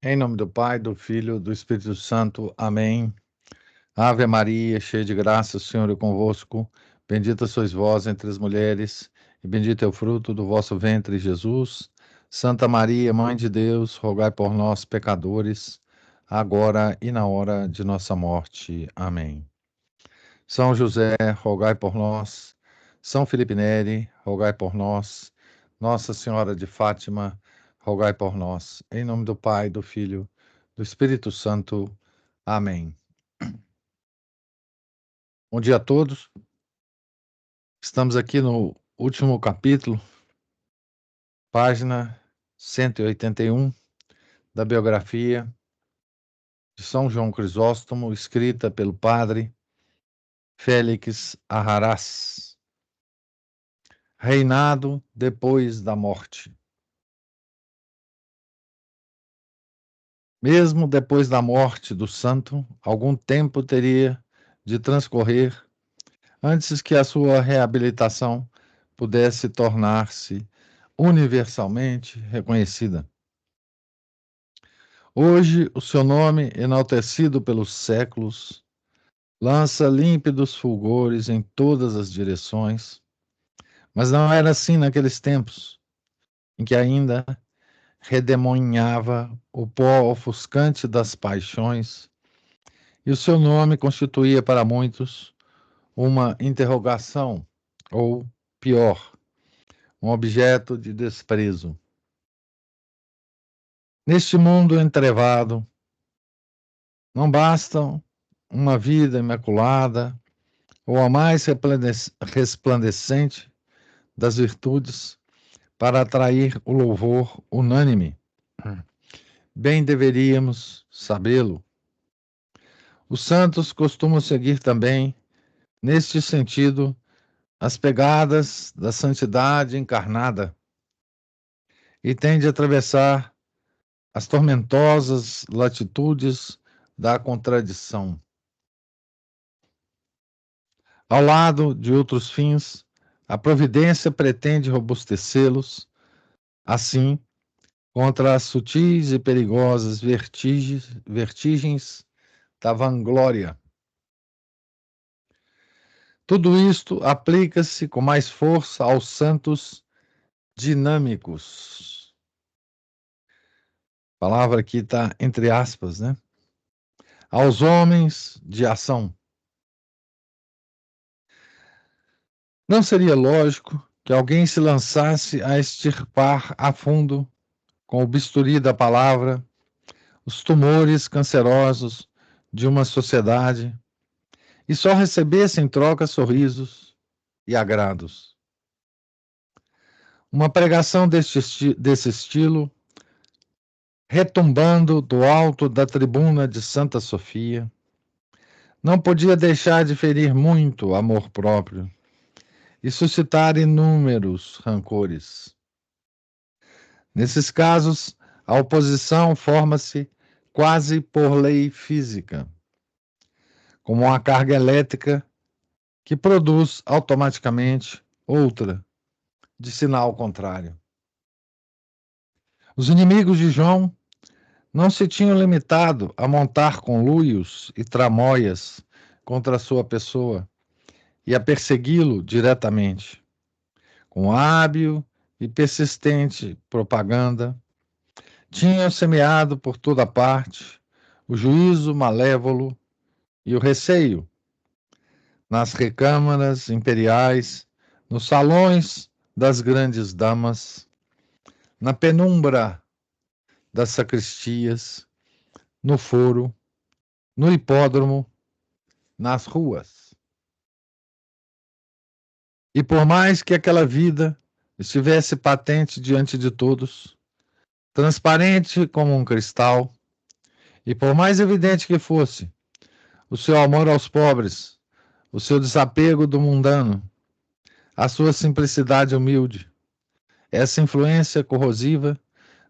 Em nome do Pai, do Filho, do Espírito Santo. Amém. Ave Maria, cheia de graça, o Senhor é convosco. Bendita sois vós entre as mulheres, e bendito é o fruto do vosso ventre, Jesus. Santa Maria, Mãe de Deus, rogai por nós, pecadores, agora e na hora de nossa morte. Amém. São José, rogai por nós. São Felipe Neri, rogai por nós. Nossa Senhora de Fátima, rogai por nós. Em nome do Pai, do Filho, do Espírito Santo. Amém. Bom dia a todos. Estamos aqui no último capítulo, página 181 da biografia de São João Crisóstomo, escrita pelo padre Félix Arrarás. Reinado depois da morte. Mesmo depois da morte do santo, algum tempo teria de transcorrer antes que a sua reabilitação pudesse tornar-se universalmente reconhecida. Hoje, o seu nome, enaltecido pelos séculos, lança límpidos fulgores em todas as direções, mas não era assim naqueles tempos, em que ainda redemoinhava o pó ofuscante das paixões, e o seu nome constituía para muitos uma interrogação, ou pior, um objeto de desprezo. Neste mundo entrevado, não bastam uma vida imaculada ou a mais resplandecente das virtudes para atrair o louvor unânime. Bem deveríamos sabê-lo. Os santos costumam seguir também, neste sentido, as pegadas da santidade encarnada e têm de atravessar as tormentosas latitudes da contradição. Ao lado de outros fins, a providência pretende robustecê-los, assim, contra as sutis e perigosas vertigens da vanglória. Tudo isto aplica-se com mais força aos santos dinâmicos. A palavra aqui está entre aspas, né? Aos homens de ação. Não seria lógico que alguém se lançasse a extirpar a fundo, com o bisturi da palavra, os tumores cancerosos de uma sociedade e só recebesse em troca sorrisos e agrados. Uma pregação desse estilo, retumbando do alto da tribuna de Santa Sofia, não podia deixar de ferir muito amor próprio e suscitar inúmeros rancores. Nesses casos, a oposição forma-se quase por lei física, como uma carga elétrica que produz automaticamente outra, de sinal contrário. Os inimigos de João não se tinham limitado a montar conluios e tramóias contra a sua pessoa e a persegui-lo diretamente. Com hábil e persistente propaganda, tinham semeado por toda parte o juízo malévolo e o receio nas recâmaras imperiais, nos salões das grandes damas, na penumbra das sacristias, no foro, no hipódromo, nas ruas. E por mais que aquela vida estivesse patente diante de todos, transparente como um cristal, e por mais evidente que fosse o seu amor aos pobres, o seu desapego do mundano, a sua simplicidade humilde, essa influência corrosiva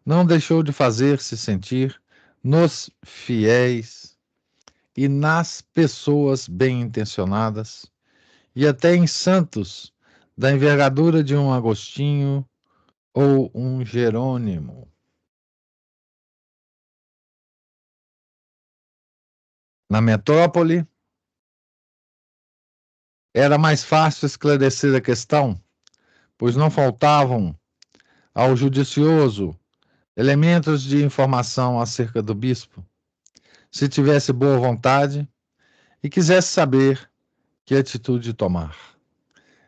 não deixou de fazer-se sentir nos fiéis e nas pessoas bem-intencionadas, e até em santos da envergadura de um Agostinho ou um Jerônimo. Na metrópole, era mais fácil esclarecer a questão, pois não faltavam ao judicioso elementos de informação acerca do bispo, se tivesse boa vontade e quisesse saber que atitude tomar.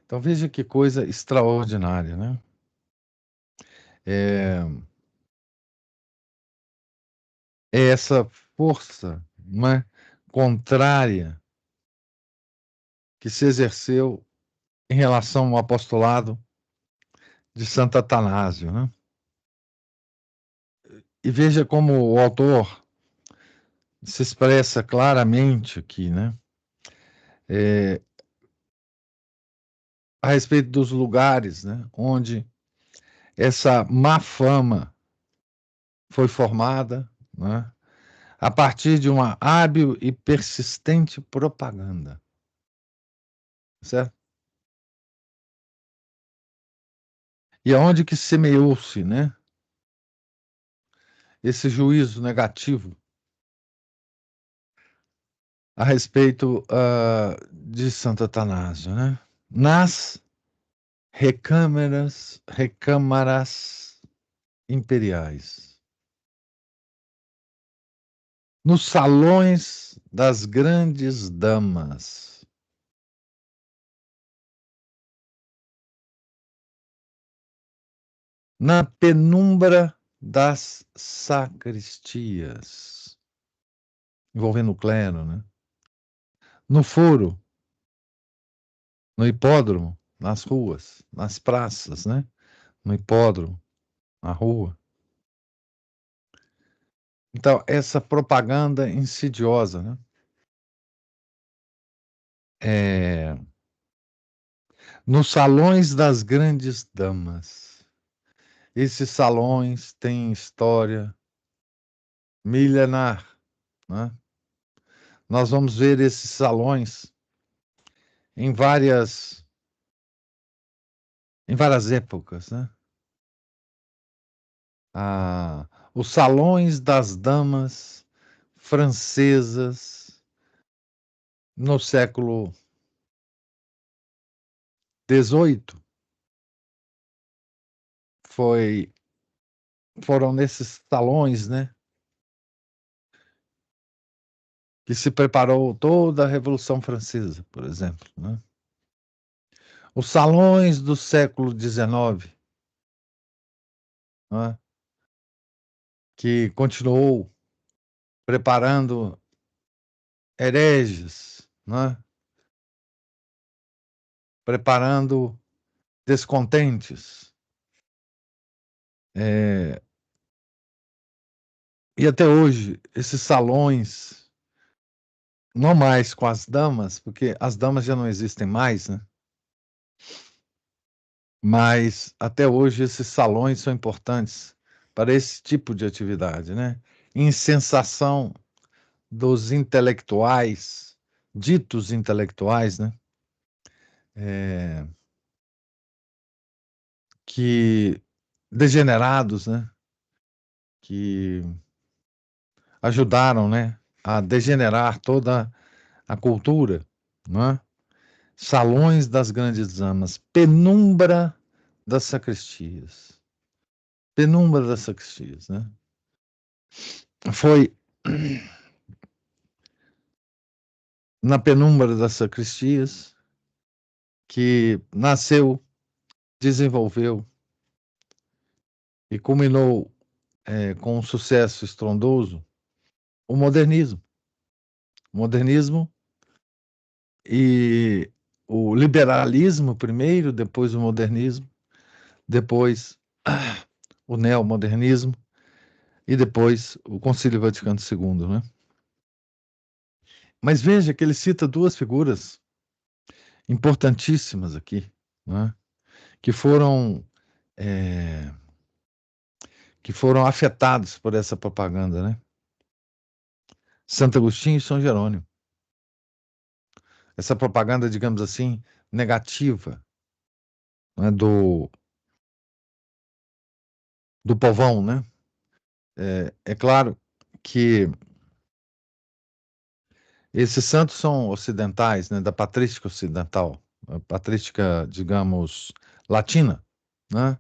Então veja que coisa extraordinária, né? É essa força, né, contrária que se exerceu em relação ao apostolado de Santo Atanásio, né? E veja como o autor se expressa claramente aqui, né? A respeito dos lugares, né, onde essa má fama foi formada, né, a partir de uma hábil e persistente propaganda, certo? E aonde que semeou-se, né, esse juízo negativo a respeito de Santo Atanásio, né? Nas recâmaras imperiais, nos salões das grandes damas, na penumbra das sacristias, envolvendo o clero, né? No foro, no hipódromo, nas ruas, nas praças, né? No hipódromo, na rua. Então, essa propaganda insidiosa, né? É, nos salões das grandes damas. Esses salões têm história milenar, né? Nós vamos ver esses salões em várias épocas, né? Os salões das damas francesas no século XVIII foi, foram nesses salões, né, que se preparou toda a Revolução Francesa, por exemplo, né? Os salões do século XIX, né, que continuou preparando hereges, né, preparando descontentes. É, e até hoje, esses salões, não mais com as damas, porque as damas já não existem mais, né? Mas até hoje esses salões são importantes para esse tipo de atividade, né? Insensação dos intelectuais, ditos intelectuais, né? É, que degenerados, né? Que ajudaram, né? A degenerar toda a cultura, né? Salões das grandes damas, penumbra das sacristias, né? Foi na penumbra das sacristias que nasceu, desenvolveu e culminou com um sucesso estrondoso o modernismo. O modernismo e o liberalismo primeiro, depois o modernismo, depois o neomodernismo e depois o Concílio Vaticano II, né? Mas veja que ele cita duas figuras importantíssimas aqui, né? Que foram é, que foram afetados por essa propaganda, né? Santo Agostinho e São Jerônimo. Essa propaganda, digamos assim, negativa, né, do povão, né? É claro que Esses santos são ocidentais, né, da patrística ocidental, a patrística, digamos, latina, né?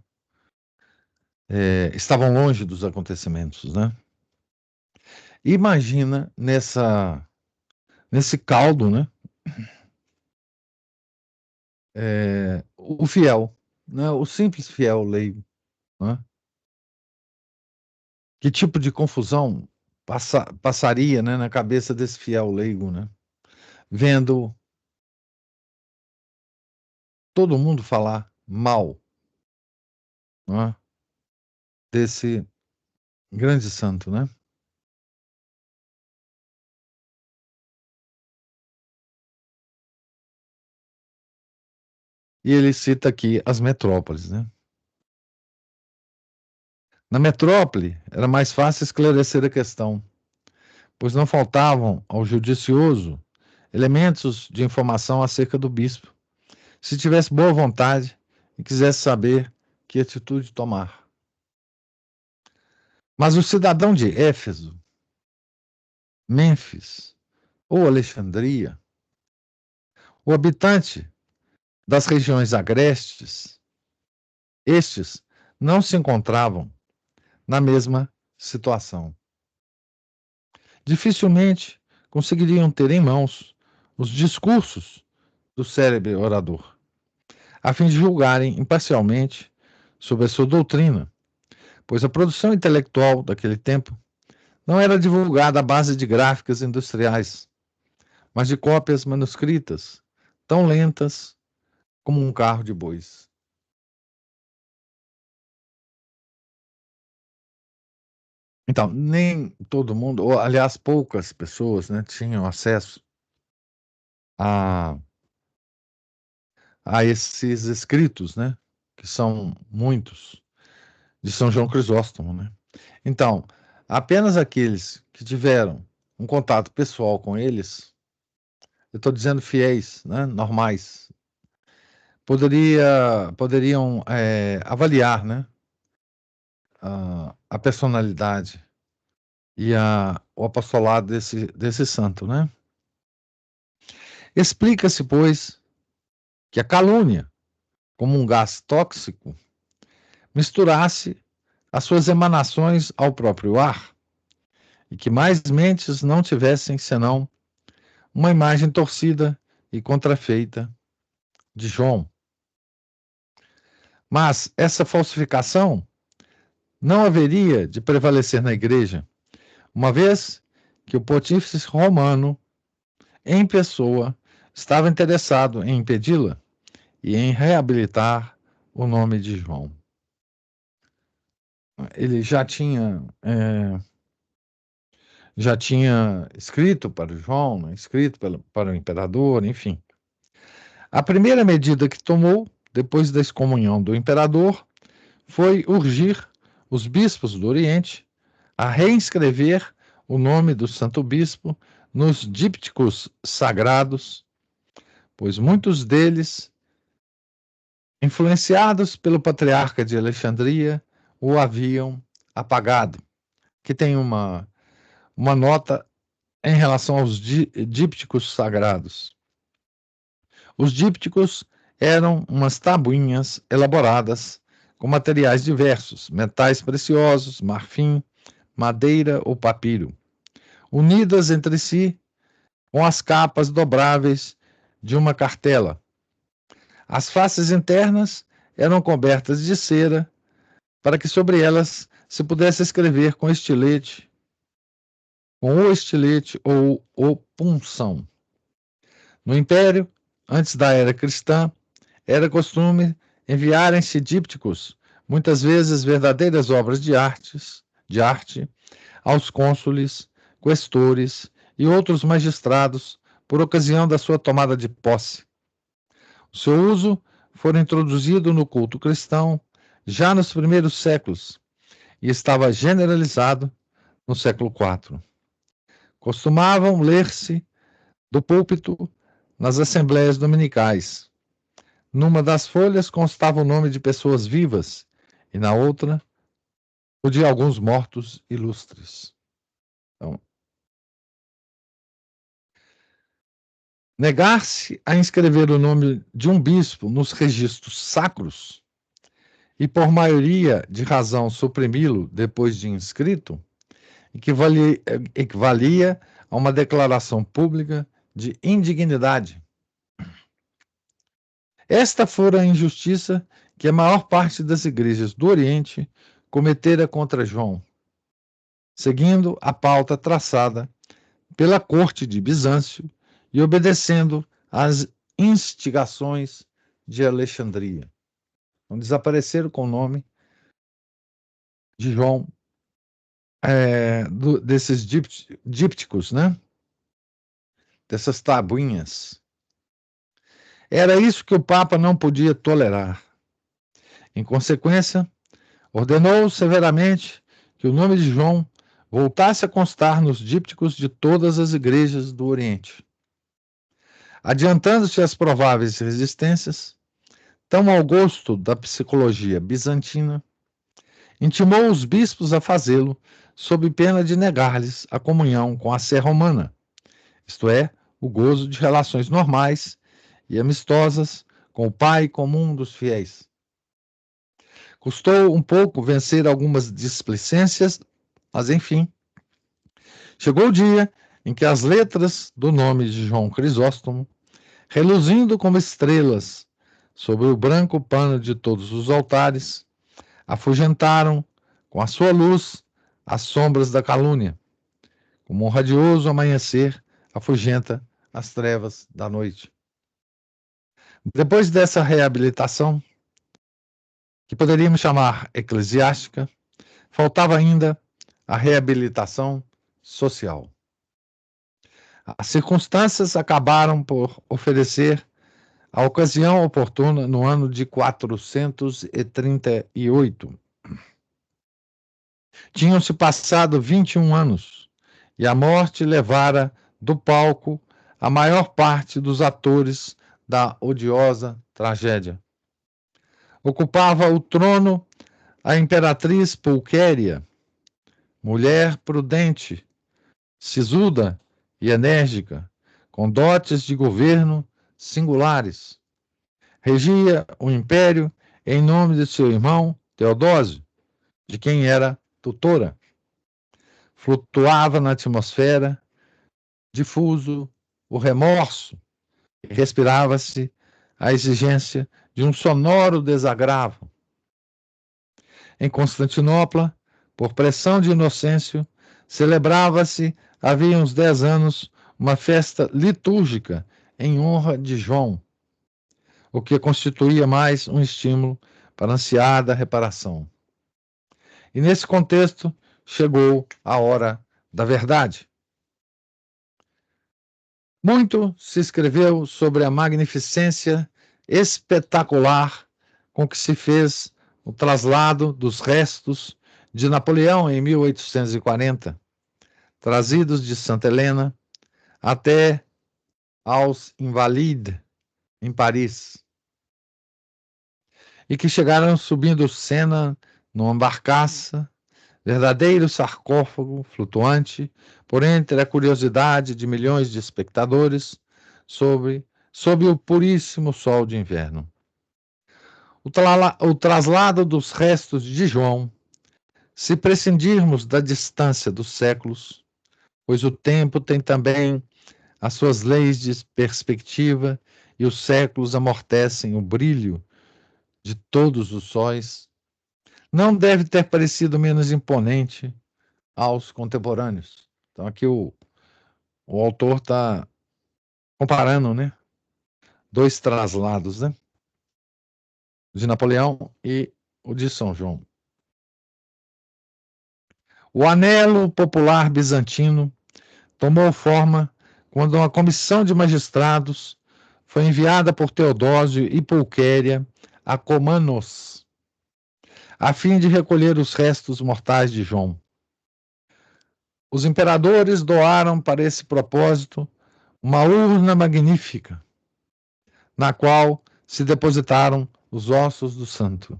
Estavam longe dos acontecimentos, né? Imagina nesse caldo, né? O fiel, né? O simples fiel leigo, né? Que tipo de confusão passaria, né, na cabeça desse fiel leigo, né? Vendo todo mundo falar mal, né, desse grande santo, né? E ele cita aqui as metrópoles, né? Na metrópole era mais fácil esclarecer a questão, pois não faltavam ao judicioso elementos de informação acerca do bispo, se tivesse boa vontade e quisesse saber que atitude tomar. Mas o cidadão de Éfeso, Mênfis ou Alexandria, o habitante das regiões agrestes, estes não se encontravam na mesma situação. Dificilmente conseguiriam ter em mãos os discursos do célebre orador, a fim de julgarem imparcialmente sobre a sua doutrina, pois a produção intelectual daquele tempo não era divulgada à base de gráficas industriais, mas de cópias manuscritas, tão lentas como um carro de bois. Então, nem todo mundo, ou aliás, poucas pessoas, né, tinham acesso a, a esses escritos, né, que são muitos, de São João Crisóstomo, né? Então, apenas aqueles que tiveram um contato pessoal com eles, eu estou dizendo fiéis, né, normais, poderiam avaliar, né, a personalidade e o apostolado desse santo, né? Explica-se, pois, que a calúnia, como um gás tóxico, misturasse as suas emanações ao próprio ar e que mais mentes não tivessem senão uma imagem torcida e contrafeita de João. Mas essa falsificação não haveria de prevalecer na igreja, uma vez que o pontífice romano, em pessoa, estava interessado em impedi-la e em reabilitar o nome de João. Ele já tinha escrito para o João, né, escrito para o imperador, enfim. A primeira medida que tomou, depois da excomunhão do imperador, foi urgir os bispos do Oriente a reinscrever o nome do santo bispo nos dípticos sagrados, pois muitos deles, influenciados pelo patriarca de Alexandria, o haviam apagado. Que tem uma nota em relação aos dípticos sagrados. Os dípticos eram umas tabuinhas elaboradas com materiais diversos, metais preciosos, marfim, madeira ou papiro, unidas entre si com as capas dobráveis de uma cartela. As faces internas eram cobertas de cera para que sobre elas se pudesse escrever com o estilete ou o punção. No Império, antes da era cristã, era costume enviarem-se dípticos, muitas vezes verdadeiras obras de arte, aos cônsules, questores e outros magistrados por ocasião da sua tomada de posse. O seu uso foi introduzido no culto cristão já nos primeiros séculos e estava generalizado no século IV. Costumavam ler-se do púlpito nas assembleias dominicais. Numa das folhas constava o nome de pessoas vivas e na outra o de alguns mortos ilustres. Então, Negar-se a inscrever o nome de um bispo nos registros sacros e, por maioria de razão, suprimi-lo depois de inscrito, equivalia a uma declaração pública de indignidade. Esta fora a injustiça que a maior parte das igrejas do Oriente cometera contra João, seguindo a pauta traçada pela corte de Bizâncio e obedecendo às instigações de Alexandria. Então, desapareceram com o nome de João, desses dípticos, né? Dessas tabuinhas. Era isso que o Papa não podia tolerar. Em consequência, ordenou severamente que o nome de João voltasse a constar nos dípticos de todas as igrejas do Oriente. Adiantando-se às prováveis resistências, tão ao gosto da psicologia bizantina, intimou os bispos a fazê-lo sob pena de negar-lhes a comunhão com a Sé romana, isto é, o gozo de relações normais e amistosas com o Pai comum dos fiéis. Custou um pouco vencer algumas displicências, mas enfim, chegou o dia em que as letras do nome de João Crisóstomo, reluzindo como estrelas sobre o branco pano de todos os altares, afugentaram com a sua luz as sombras da calúnia, como um radioso amanhecer afugenta as trevas da noite. Depois dessa reabilitação, que poderíamos chamar eclesiástica, faltava ainda a reabilitação social. As circunstâncias acabaram por oferecer a ocasião oportuna no ano de 438. Tinham-se passado 21 anos e a morte levara do palco a maior parte dos atores da odiosa tragédia. Ocupava o trono a imperatriz Pulquéria, mulher prudente, sisuda e enérgica, com dotes de governo singulares. Regia o império em nome de seu irmão Teodósio, de quem era tutora. Flutuava na atmosfera, difuso o remorso, e respirava-se a exigência de um sonoro desagravo. Em Constantinopla, por pressão de Inocêncio, celebrava-se, havia uns 10 anos, uma festa litúrgica em honra de João, o que constituía mais um estímulo para a ansiada reparação. E nesse contexto chegou a hora da verdade. Muito se escreveu sobre a magnificência espetacular com que se fez o traslado dos restos de Napoleão em 1840, trazidos de Santa Helena até aos Invalides, em Paris, e que chegaram subindo o Sena numa barcaça, verdadeiro sarcófago flutuante, por entre a curiosidade de milhões de espectadores sob o puríssimo sol de inverno. O traslado dos restos de João, se prescindirmos da distância dos séculos, pois o tempo tem também as suas leis de perspectiva e os séculos amortecem o brilho de todos os sóis, não deve ter parecido menos imponente aos contemporâneos. Então aqui o autor está comparando, né, dois traslados, né, de Napoleão e o de São João. O anelo popular bizantino tomou forma quando uma comissão de magistrados foi enviada por Teodósio e Pulquéria a Comanos, a fim de recolher os restos mortais de João. Os imperadores doaram para esse propósito uma urna magnífica, na qual se depositaram os ossos do santo.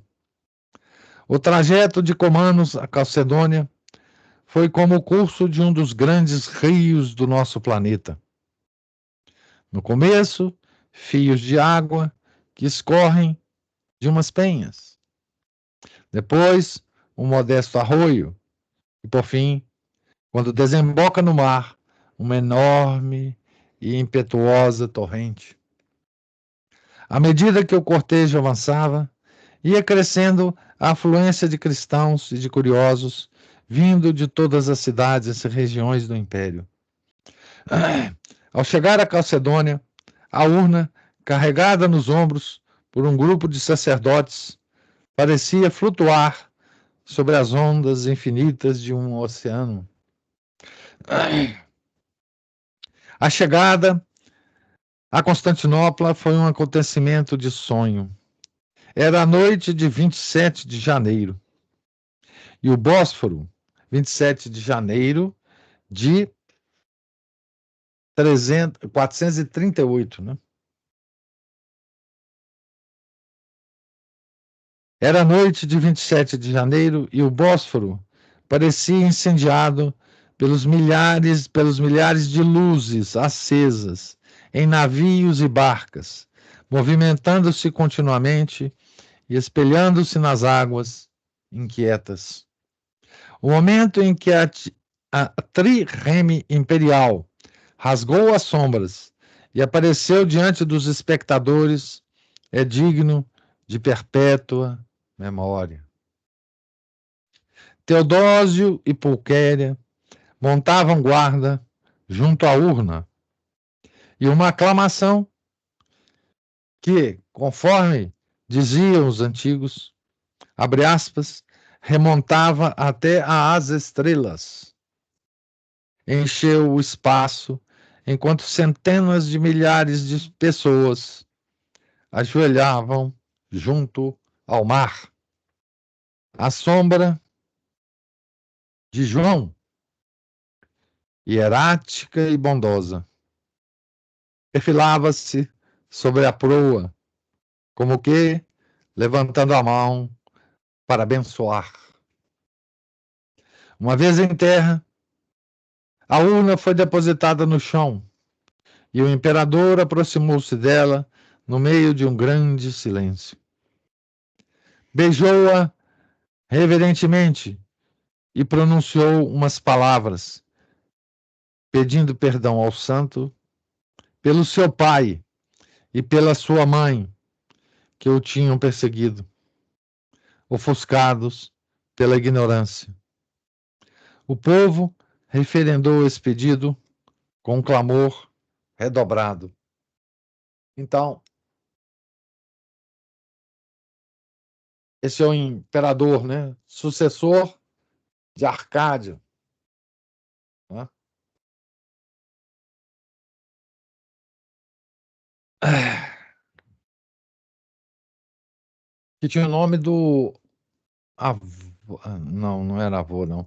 O trajeto de Comanos a Calcedônia foi como o curso de um dos grandes rios do nosso planeta. No começo, fios de água que escorrem de umas penhas. Depois, um modesto arroio. E, por fim, quando desemboca no mar, uma enorme e impetuosa torrente. À medida que o cortejo avançava, ia crescendo a afluência de cristãos e de curiosos, vindo de todas as cidades e regiões do império. Ao chegar à Calcedônia, a urna, carregada nos ombros por um grupo de sacerdotes, parecia flutuar sobre as ondas infinitas de um oceano. A chegada a Constantinopla foi um acontecimento de sonho. Era a noite de 27 de janeiro. E o Bósforo, 27 de janeiro de 438, né? Era a noite de 27 de janeiro e o Bósforo parecia incendiado pelos milhares de luzes acesas em navios e barcas, movimentando-se continuamente e espelhando-se nas águas inquietas. O momento em que a trireme imperial rasgou as sombras e apareceu diante dos espectadores é digno de perpétua memória. Teodósio e Pulquéria montavam guarda junto à urna e uma aclamação que, conforme diziam os antigos, abre aspas, remontava até às estrelas. Encheu o espaço enquanto centenas de milhares de pessoas ajoelhavam junto ao mar. A sombra de João, hierática e bondosa, perfilava-se sobre a proa, como que levantando a mão para abençoar. Uma vez em terra, a urna foi depositada no chão e o imperador aproximou-se dela no meio de um grande silêncio. Beijou-a reverentemente e pronunciou umas palavras, pedindo perdão ao santo pelo seu pai e pela sua mãe, que o tinham perseguido, ofuscados pela ignorância. O povo referendou esse pedido com um clamor redobrado. Então, esse é o imperador, né? Sucessor de Arcádio, né? Que tinha o nome do avô, não, não era avô, não.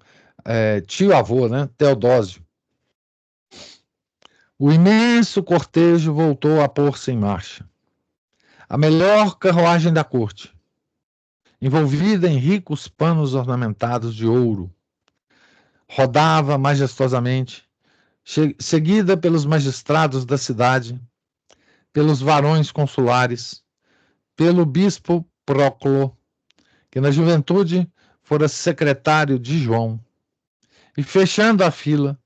Tio-avô, né? Teodósio. O imenso cortejo voltou a pôr-se em marcha. A melhor carruagem da corte, envolvida em ricos panos ornamentados de ouro, rodava majestosamente, seguida pelos magistrados da cidade, pelos varões consulares, pelo bispo Próclo, que na juventude fora secretário de João, e fechando a fila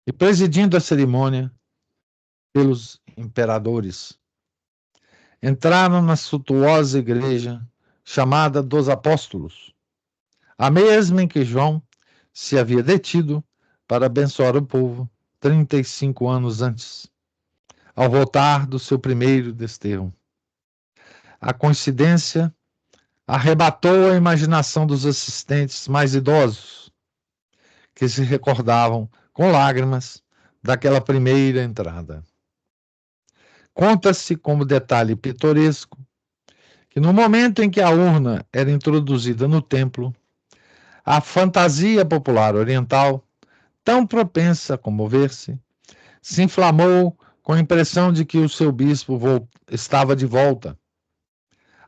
e presidindo a cerimônia, pelos imperadores. Entraram na suntuosa igreja chamada dos Apóstolos, a mesma em que João se havia detido para abençoar o povo 35 anos antes, ao voltar do seu primeiro desterro. A coincidência arrebatou a imaginação dos assistentes mais idosos, que se recordavam com lágrimas daquela primeira entrada. Conta-se como detalhe pitoresco que no momento em que a urna era introduzida no templo, a fantasia popular oriental, tão propensa a comover-se, se inflamou com a impressão de que o seu bispo estava de volta,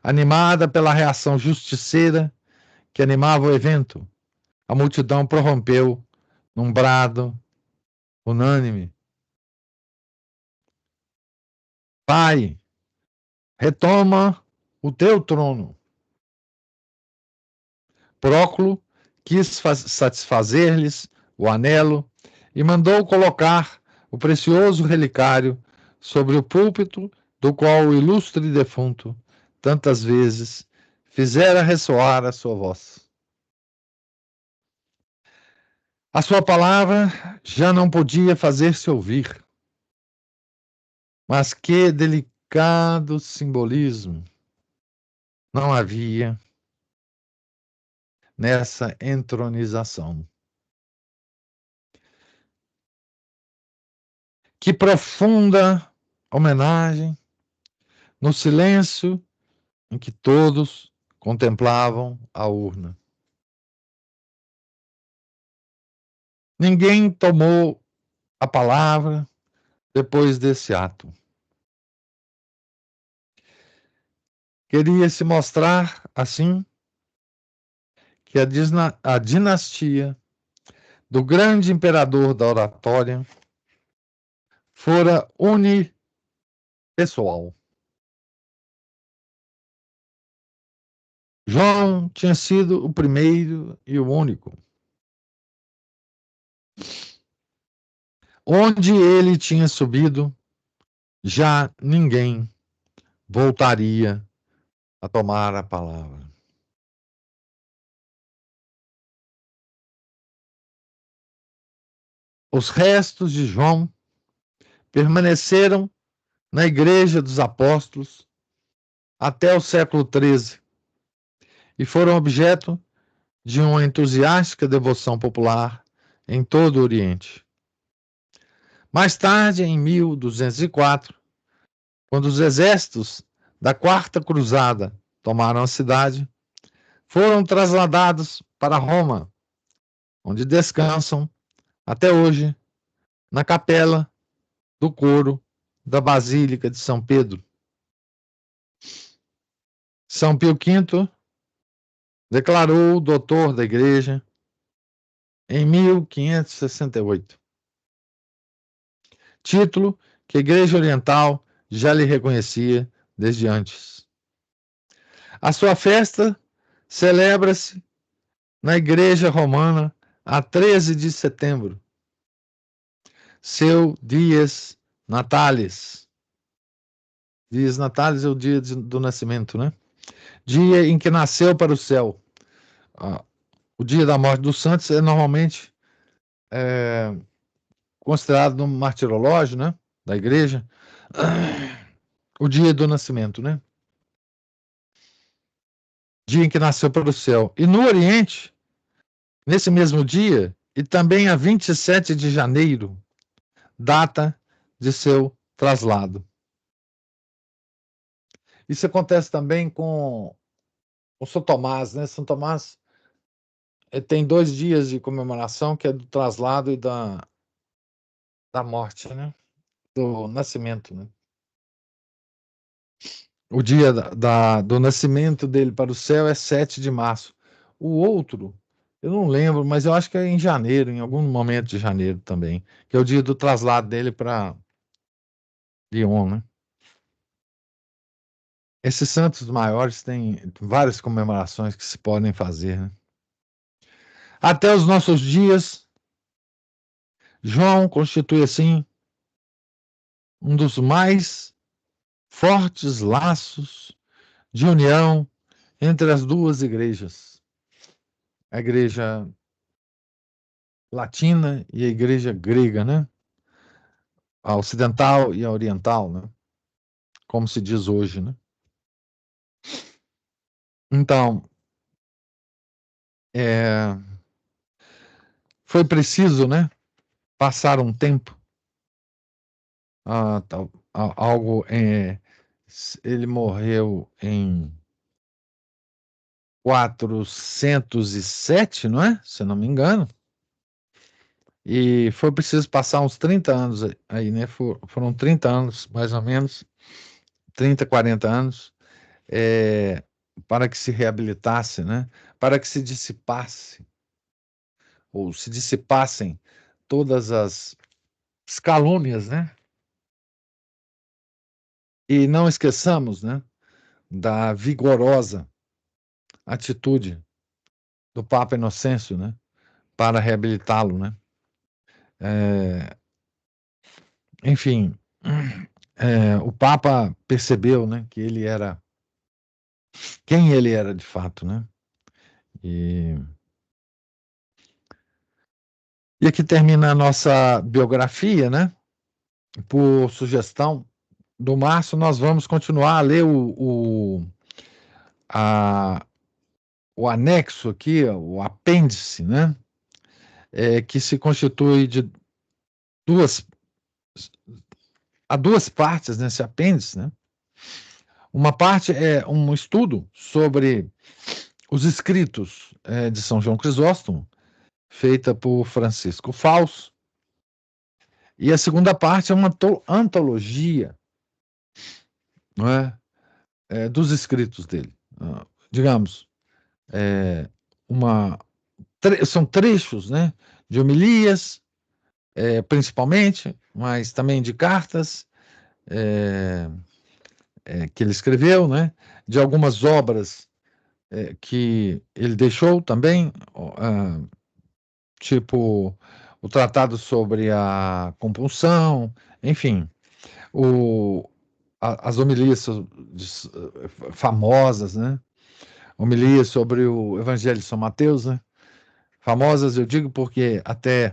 animada pela reação justiceira que animava o evento. A multidão prorrompeu num brado unânime. Pai, retoma o teu trono. Próculo quis satisfazer-lhes o anelo e mandou colocar o precioso relicário sobre o púlpito do qual o ilustre defunto tantas vezes fizera ressoar a sua voz. A sua palavra já não podia fazer-se ouvir, mas que delicado simbolismo não havia nessa entronização. Que profunda homenagem no silêncio em que todos contemplavam a urna. Ninguém tomou a palavra depois desse ato. Queria se mostrar, assim, que a dinastia do grande imperador da oratória fora unipessoal. João tinha sido o primeiro e o único. Onde ele tinha subido, já ninguém voltaria a tomar a palavra. Os restos de João permaneceram na Igreja dos Apóstolos até o século XIII e foram objeto de uma entusiástica devoção popular em todo o Oriente. Mais tarde, em 1204, quando os exércitos da Quarta Cruzada tomaram a cidade, foram trasladados para Roma, onde descansam até hoje na capela do coro da Basílica de São Pedro. São Pio V declarou doutor da Igreja em 1568, título que a Igreja Oriental já lhe reconhecia desde antes. A sua festa celebra-se na Igreja Romana a 13 de setembro, seu Dies Natalis. Dies Natalis é o dia do nascimento, né? Dia em que nasceu para o céu. O dia da morte dos santos é normalmente considerado no martirológio, né, da igreja, o dia do nascimento, né? Dia em que nasceu para o céu. E no Oriente, nesse mesmo dia, e também a 27 de janeiro, data de seu traslado. Isso acontece também com o São Tomás, né? São Tomás tem 2 dias de comemoração, que é do traslado e da morte, né? Do nascimento, né? O dia do nascimento dele para o céu é 7 de março. O outro, eu não lembro, mas eu acho que é em janeiro, em algum momento de janeiro também, que é o dia do traslado dele para Lyon, né? Esses santos maiores têm várias comemorações que se podem fazer, né? Até os nossos dias, João constitui, assim, um dos mais fortes laços de união entre as duas igrejas, a igreja latina e a igreja grega, né? A ocidental e a oriental, né? Como se diz hoje, né? Então, foi preciso, né, passar um tempo, algo, ele morreu em 407, não é? Se eu não me engano. E foi preciso passar uns 30 anos aí, né? Foram 30 anos, mais ou menos, 30, 40 anos, para que se reabilitasse, né? Para que se dissipasse, ou se dissipassem todas as calúnias, né? E não esqueçamos, né, da vigorosa atitude do Papa Inocêncio, né, para reabilitá-lo, né? Enfim, o Papa percebeu, né, que ele era quem ele era de fato, né? E, e aqui termina a nossa biografia, né? Por sugestão do Márcio, nós vamos continuar a ler o anexo aqui, o apêndice, né? Que se constitui de duas, há duas partes nesse apêndice, né? Uma parte é um estudo sobre os escritos de São João Crisóstomo, feita por Francisco Fausto, e a segunda parte é uma antologia, não é, dos escritos dele. Digamos, são trechos, né, de homilias, principalmente, mas também de cartas que ele escreveu, né, de algumas obras que ele deixou também, tipo o Tratado sobre a Compulsão, enfim, as homilias famosas, né? Homilias sobre o Evangelho de São Mateus, né? Famosas, eu digo porque até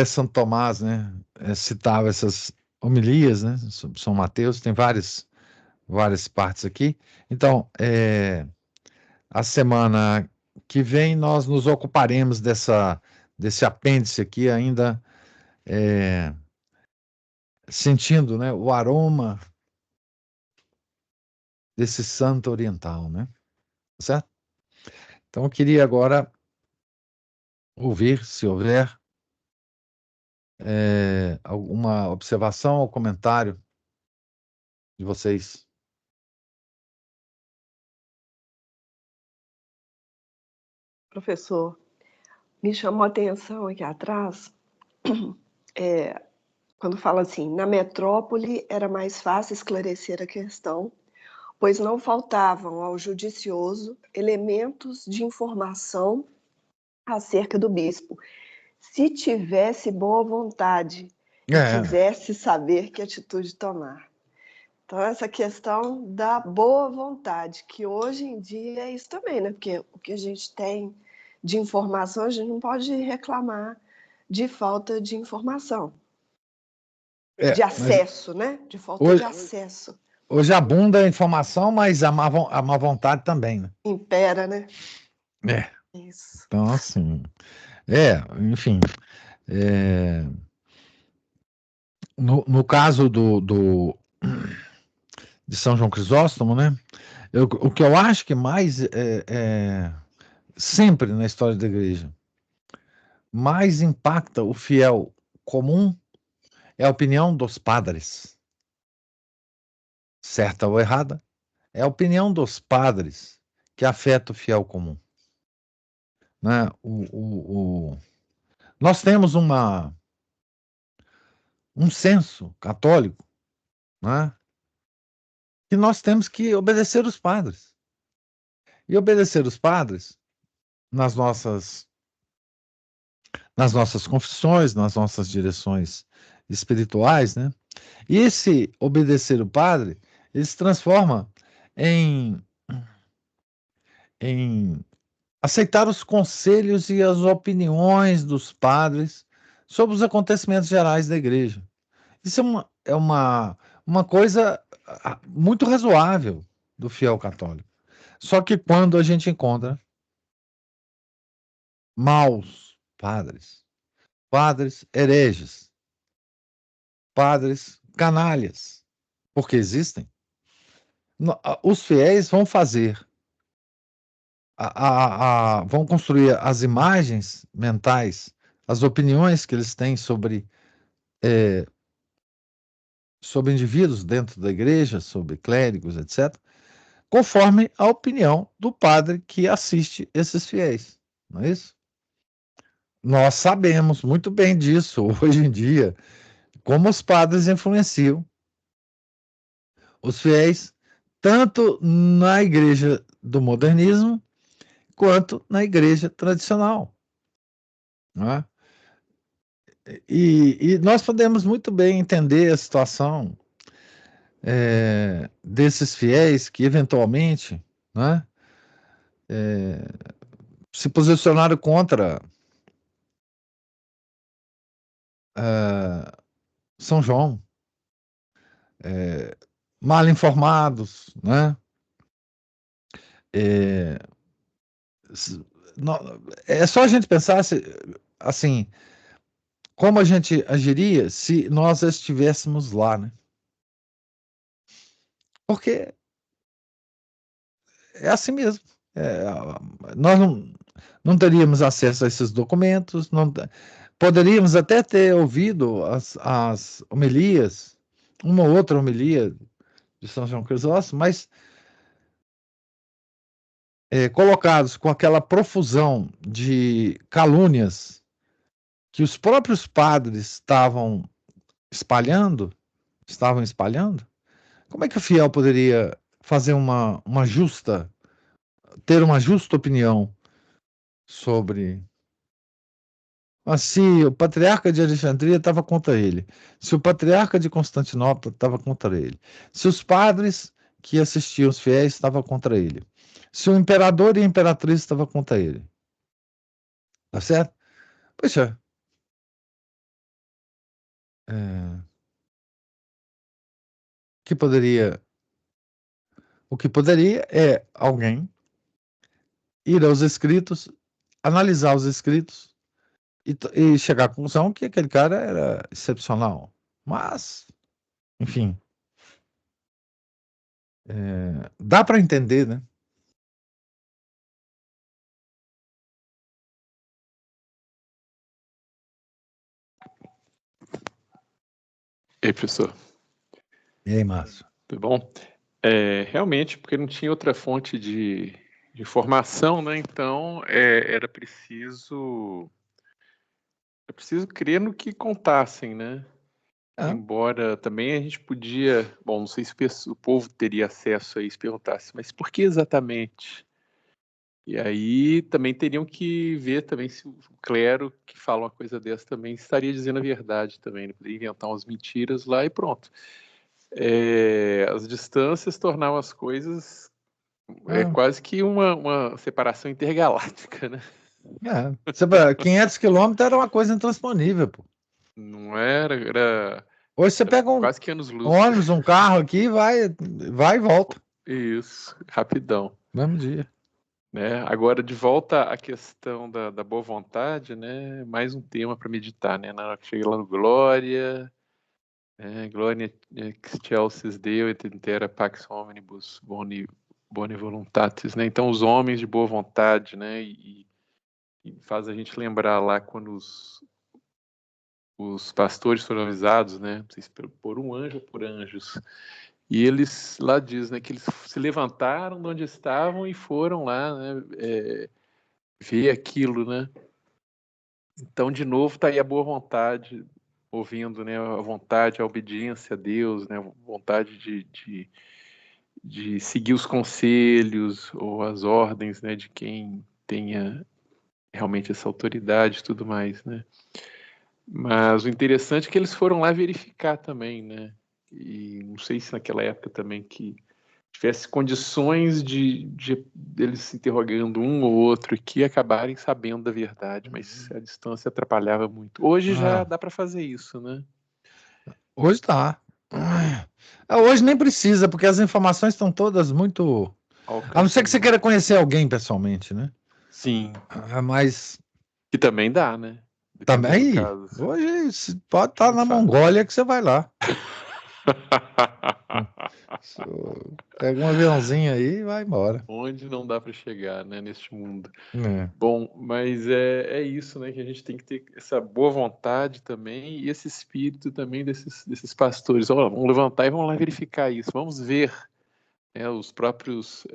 Santo Tomás, né, citava essas homilias, né, sobre São Mateus, tem várias partes aqui. Então, a semana que vem nós nos ocuparemos desse apêndice aqui, ainda sentindo, né, o aroma desse santo oriental, né? Certo? Então, eu queria agora ouvir, se houver, alguma observação ou comentário de vocês. Professor, me chamou a atenção aqui atrás, quando fala assim, na metrópole era mais fácil esclarecer a questão, pois não faltavam ao judicioso elementos de informação acerca do bispo, se tivesse boa vontade e quisesse saber que atitude tomar. Então, essa questão da boa vontade, que hoje em dia é isso também, né? Porque o que a gente tem de informação, a gente não pode reclamar de falta de informação. De acesso, né? De falta de acesso. Hoje abunda a informação, mas a má vontade também, né? Impera, né? Isso. Então, assim, enfim, no caso de São João Crisóstomo, né? O que eu acho que mais sempre na história da igreja mais impacta o fiel comum é a opinião dos padres. Certa ou errada, é a opinião dos padres que afeta o fiel comum. Né? Nós temos um senso católico, né? Que nós temos que obedecer os padres. E obedecer os padres nas nossas confissões, nas nossas direções espirituais, né? E esse obedecer o padre, ele se transforma em aceitar os conselhos e as opiniões dos padres sobre os acontecimentos gerais da igreja. Isso uma coisa muito razoável do fiel católico. Só que quando a gente encontra maus padres hereges, padres canalhas, porque existem, os fiéis vão fazer, vão construir as imagens mentais, as opiniões que eles têm sobre indivíduos dentro da igreja, sobre clérigos, etc., conforme a opinião do padre que assiste esses fiéis, não é isso? Nós sabemos muito bem disso hoje em dia, como os padres influenciam os fiéis, tanto na igreja do modernismo, quanto na igreja tradicional. Né? E nós podemos muito bem entender a situação desses fiéis que, eventualmente, né, se posicionaram contra São João, mal informados, né? É, é só a gente pensar assim, como a gente agiria se nós estivéssemos lá, né? Porque é assim mesmo. Nós não teríamos acesso a esses documentos, poderíamos até ter ouvido as homilias, uma ou outra homilia de São João Crisóstomo, mas colocados com aquela profusão de calúnias que os próprios padres estavam espalhando, como é que o fiel poderia fazer ter uma justa opinião sobre. Mas se o patriarca de Alexandria estava contra ele, se o patriarca de Constantinopla estava contra ele, se os padres que assistiam os fiéis estavam contra ele, se o imperador e a imperatriz estavam contra ele, tá certo? Poxa, é, que poderia, o que poderia é alguém ir aos escritos, analisar os escritos e chegar à conclusão que aquele cara era excepcional. Mas, enfim, dá para entender, né? E aí, professor? E aí, Márcio? Tudo bom? Realmente, porque não tinha outra fonte de informação, né? Então, era preciso crer no que contassem, né? Embora também a gente podia... Bom, não sei se o povo teria acesso a isso, perguntasse, mas por que exatamente? E aí também teriam que ver também se o clero que fala uma coisa dessa também estaria dizendo a verdade também, né? Poderia inventar umas mentiras lá e pronto. As distâncias tornavam as coisas quase que uma separação intergaláctica, né? 500 quilômetros era uma coisa intransponível, pô. Não era Hoje você pega um quase que anos-luz. ônibus, um carro aqui, vai e volta. Isso, rapidão. Mesmo dia. Né? Agora, de volta à questão da boa vontade, né? Mais um tema para meditar, né? Na hora que chega lá no Glória, Gloria excelsis Deo et intera pax omnibus boni voluntatis, né? Então, os homens de boa vontade, né? E faz a gente lembrar lá quando os pastores foram avisados, né? Não sei se por um anjo ou por anjos. E eles lá diz, né? Que eles se levantaram de onde estavam e foram lá, né? Ver aquilo, né? Então, de novo, está aí a boa vontade, ouvindo, né? A vontade, a obediência a Deus, né? A vontade de seguir os conselhos ou as ordens, né? De quem tenha realmente essa autoridade e tudo mais, né? Mas o interessante é que eles foram lá verificar também, né? E não sei se naquela época também que tivesse condições de eles se interrogando um ou outro e que acabarem sabendo da verdade, mas a distância atrapalhava muito. Hoje já dá para fazer isso, né? Hoje tá. Hoje nem precisa, porque as informações estão todas muito... A não ser que você queira conhecer alguém pessoalmente, né? Sim. Mas... Que também dá, né? Também, hoje pode estar na Mongólia que você vai lá. Pega um aviãozinho aí e vai embora. Onde não dá para chegar, né, neste mundo. Bom, mas é isso, né, que a gente tem que ter essa boa vontade também e esse espírito também desses pastores. Vamos levantar e vamos lá verificar isso. Vamos ver, os próprios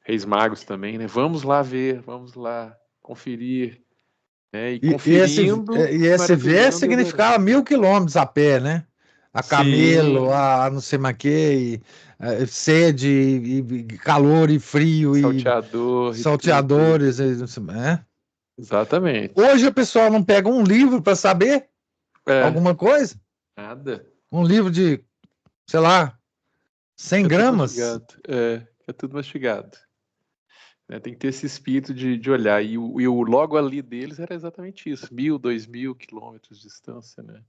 reis magos também, né? Vamos lá ver, vamos lá conferir E conferindo, e esse V significava 1000 quilômetros a pé, né? A camelo, a não sei mais que, sede, e calor, e frio, salteadores, né? Exatamente. Hoje o pessoal não pega um livro para saber alguma coisa? Nada. Um livro de, sei lá, 100 gramas? É tudo mastigado. Tem que ter esse espírito de olhar. E o logo ali deles era exatamente isso: 1000, 2000 quilômetros de distância, né?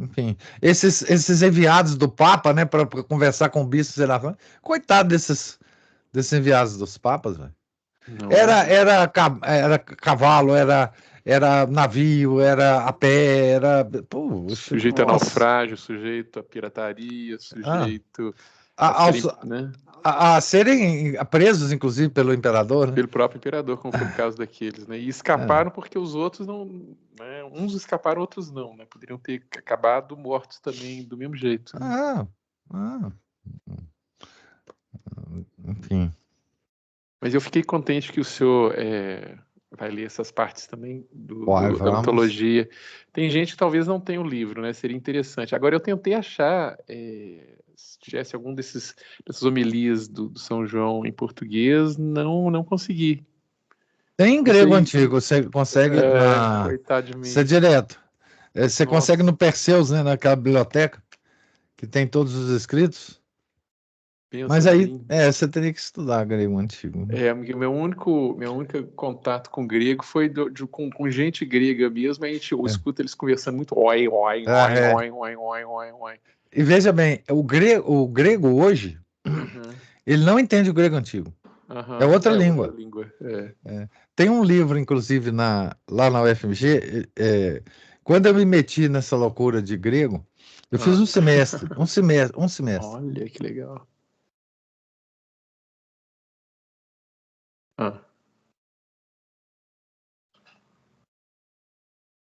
Enfim, esses enviados do Papa, né, para conversar com o bispo, sei lá, coitado desses enviados dos papas, velho. Era cavalo, era navio, era a pé, era. Sujeito a naufrágio, sujeito a pirataria, sujeito a serem presos, inclusive, pelo imperador, né? Pelo próprio imperador, como foi o caso daqueles, né? E escaparam porque os outros não. Né? Uns escaparam, outros não, né? Poderiam ter acabado mortos também do mesmo jeito. Né? Enfim. Mas eu fiquei contente que o senhor vai ler essas partes também da mitologia. Tem gente que talvez não tenha o livro, né? Seria interessante. Agora, eu tentei achar, se tivesse algum dessas homilias do São João em português, não consegui. Tem em grego antigo, você consegue coitado de mim. Isso é direto. Você consegue no Perseus, né? Naquela biblioteca que tem todos os escritos. Mas aí, você teria que estudar grego antigo. Meu único contato com grego foi com gente grega mesmo. A gente escuta eles conversando muito oi. E veja bem, o grego hoje, ele não entende o grego antigo. É outra língua. Tem um livro, inclusive, lá na UFMG, quando eu me meti nessa loucura de grego, eu fiz um semestre. Olha, que legal.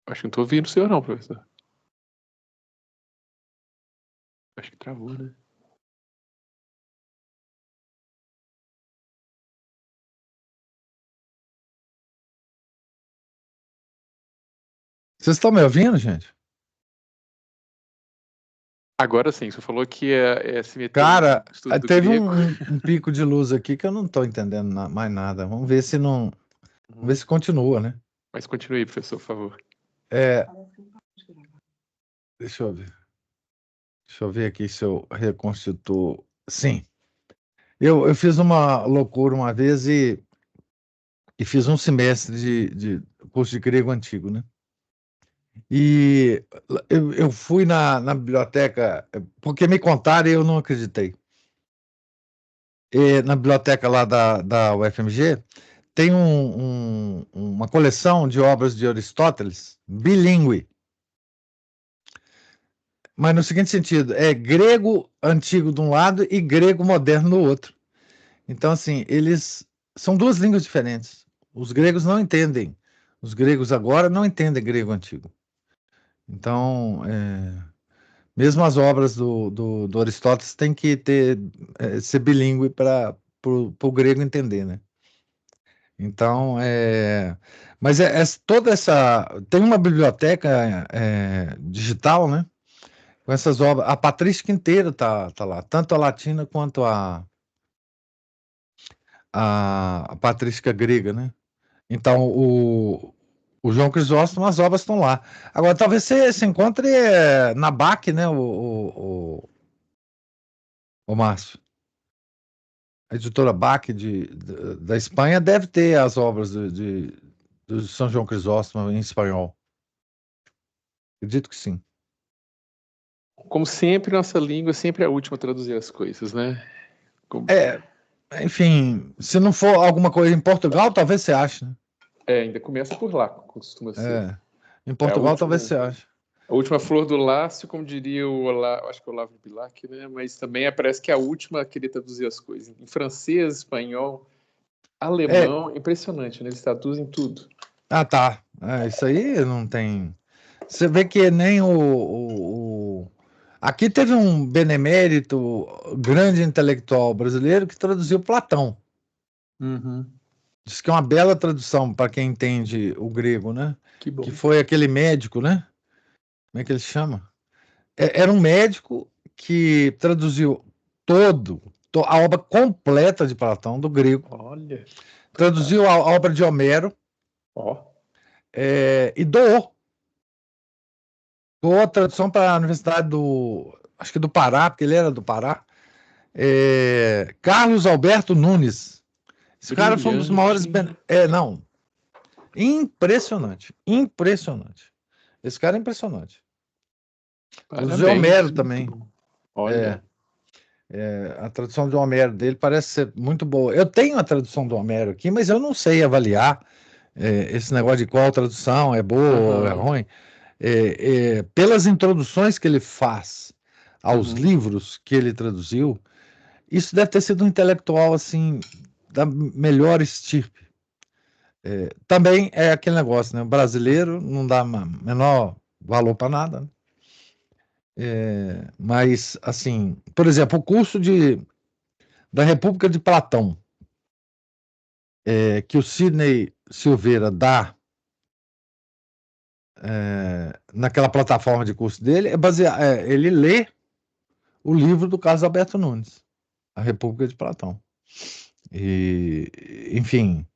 Acho que não estou ouvindo o senhor não, professor. Acho que travou, né? Vocês estão me ouvindo, gente? Agora sim, você falou que se meter Cara, no estudo do teve grego. um pico de luz aqui que eu não estou entendendo mais nada. Vamos ver se não. Vamos ver se continua, né? Mas continue, professor, por favor. Deixa eu ver. Deixa eu ver aqui se eu reconstituo. Sim. Eu fiz uma loucura uma vez e fiz um semestre de curso de grego antigo, né? E eu fui na biblioteca, porque me contaram e eu não acreditei. Na biblioteca lá da UFMG, tem uma coleção de obras de Aristóteles, bilíngue. Mas no seguinte sentido, é grego antigo de um lado e grego moderno do outro. Então, assim, eles são duas línguas diferentes. Os gregos não entendem. Os gregos agora não entendem grego antigo. Então, mesmo as obras do Aristóteles têm que ser bilíngue para o grego entender, né? Então, mas toda essa... Tem uma biblioteca digital, né? Com essas obras. A patrística inteira tá lá, tanto a latina quanto a patrística grega, né? Então, o João Crisóstomo, as obras estão lá. Agora, talvez você se encontre na BAC, né, o Márcio? A editora BAC da Espanha deve ter as obras do São João Crisóstomo em espanhol. Acredito que sim. Como sempre, nossa língua sempre é a última a traduzir as coisas, né? Enfim, se não for alguma coisa em Portugal, talvez você ache, né? Ainda começa por lá, costuma ser. Em Portugal, talvez você ache. A última flor do lácio, como diria acho que o Olavo Bilac, né? Mas também parece que é a última a querer traduzir as coisas. Em francês, espanhol, alemão, impressionante, né? Eles traduzem tudo. Tá. Isso aí não tem... Você vê que nem Aqui teve um benemérito, grande intelectual brasileiro que traduziu Platão. Diz que é uma bela tradução para quem entende o grego, né? Que bom. Que foi aquele médico, né? Como é que ele chama? Era um médico que traduziu a obra completa de Platão, do grego. Olha. Traduziu a obra de Homero. E doou. Doou a tradução para a Universidade acho que do Pará, porque ele era do Pará. Carlos Alberto Nunes. Esse cara foi um dos maiores... não. Impressionante. Impressionante. Esse cara é impressionante. Traduziu Homero também. Olha. A tradução do Homero dele parece ser muito boa. Eu tenho a tradução do Homero aqui, mas eu não sei avaliar esse negócio de qual tradução é boa ou é ruim. Pelas introduções que ele faz aos livros que ele traduziu, isso deve ter sido um intelectual assim da melhor estirpe. Também é aquele negócio, né? O brasileiro não dá menor valor para nada, né? Mas, assim, por exemplo, o curso da República de Platão, que o Sidney Silveira dá naquela plataforma de curso dele, ele lê o livro do Carlos Alberto Nunes, A República de Platão. Enfim,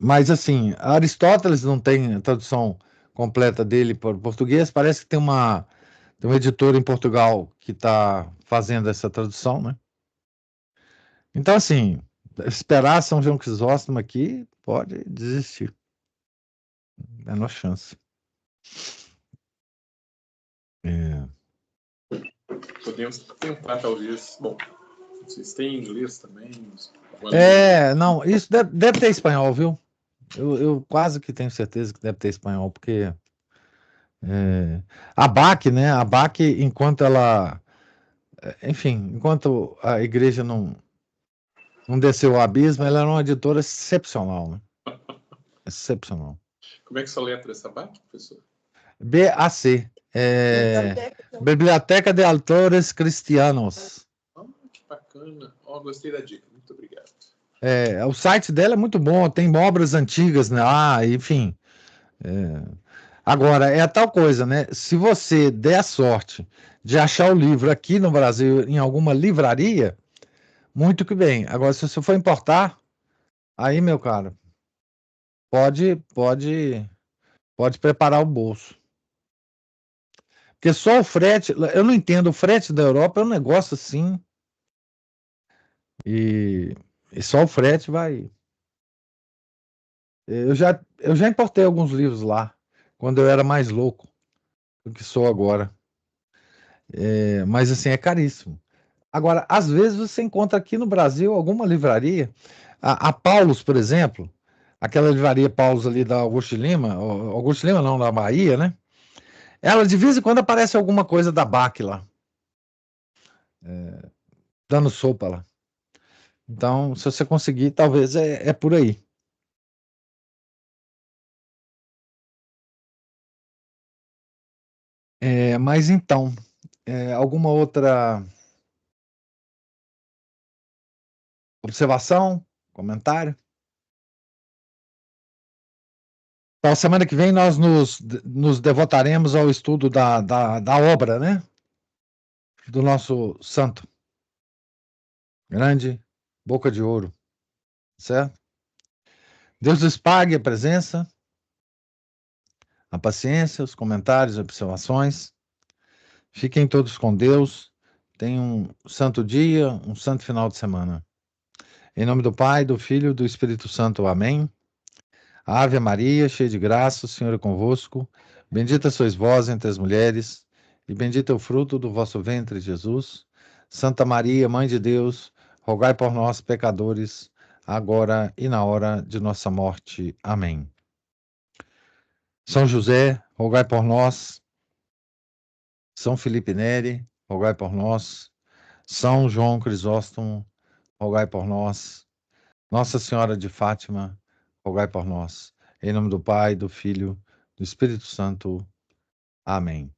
mas assim, Aristóteles não tem a tradução completa dele para o português, parece que tem uma editora em Portugal que está fazendo essa tradução, né? Então, assim, esperar São João Crisóstomo aqui, pode desistir. É a nossa chance. Podemos tentar, talvez. Bom, vocês têm inglês também? Não, isso deve ter espanhol, viu? Eu quase que tenho certeza que deve ter espanhol, porque a BAC, né? A BAC, enquanto ela... Enfim, enquanto a igreja não desceu o abismo, ela era uma editora excepcional, né? Excepcional. Como é que soletra essa BAC, professor? BAC. Biblioteca de Autores Cristianos. Que bacana. Gostei da dica. Muito obrigado. O site dela é muito bom, tem obras antigas lá, enfim. Agora, é a tal coisa, né? Se você der a sorte de achar o livro aqui no Brasil, em alguma livraria, muito que bem. Agora, se você for importar, aí, meu caro, pode preparar o bolso. Porque só o frete, eu não entendo, o frete da Europa é um negócio assim, e só o frete vai... Eu já importei alguns livros lá, quando eu era mais louco do que sou agora. Mas assim, é caríssimo. Agora, às vezes você encontra aqui no Brasil alguma livraria, a Paulus, por exemplo, aquela livraria Paulus ali da Augusto Lima, Augusto Lima não, da Bahia, né? Ela de vez em quando aparece alguma coisa da BAC lá, dando sopa lá. Então, se você conseguir, talvez é por aí. Mas então, alguma outra observação, comentário? Então, semana que vem nós nos devotaremos ao estudo da obra, né? Do nosso santo. Grande boca de ouro. Certo? Deus lhes pague a presença, a paciência, os comentários, observações. Fiquem todos com Deus. Tenham um santo dia, um santo final de semana. Em nome do Pai, do Filho e do Espírito Santo. Amém. Ave Maria, cheia de graça, o Senhor é convosco. Bendita sois vós entre as mulheres, e bendito é o fruto do vosso ventre, Jesus. Santa Maria, Mãe de Deus, rogai por nós, pecadores, agora e na hora de nossa morte. Amém. São José, rogai por nós. São Felipe Neri, rogai por nós. São João Crisóstomo, rogai por nós. Nossa Senhora de Fátima, rogai por nós. Em nome do Pai, do Filho, do Espírito Santo. Amém.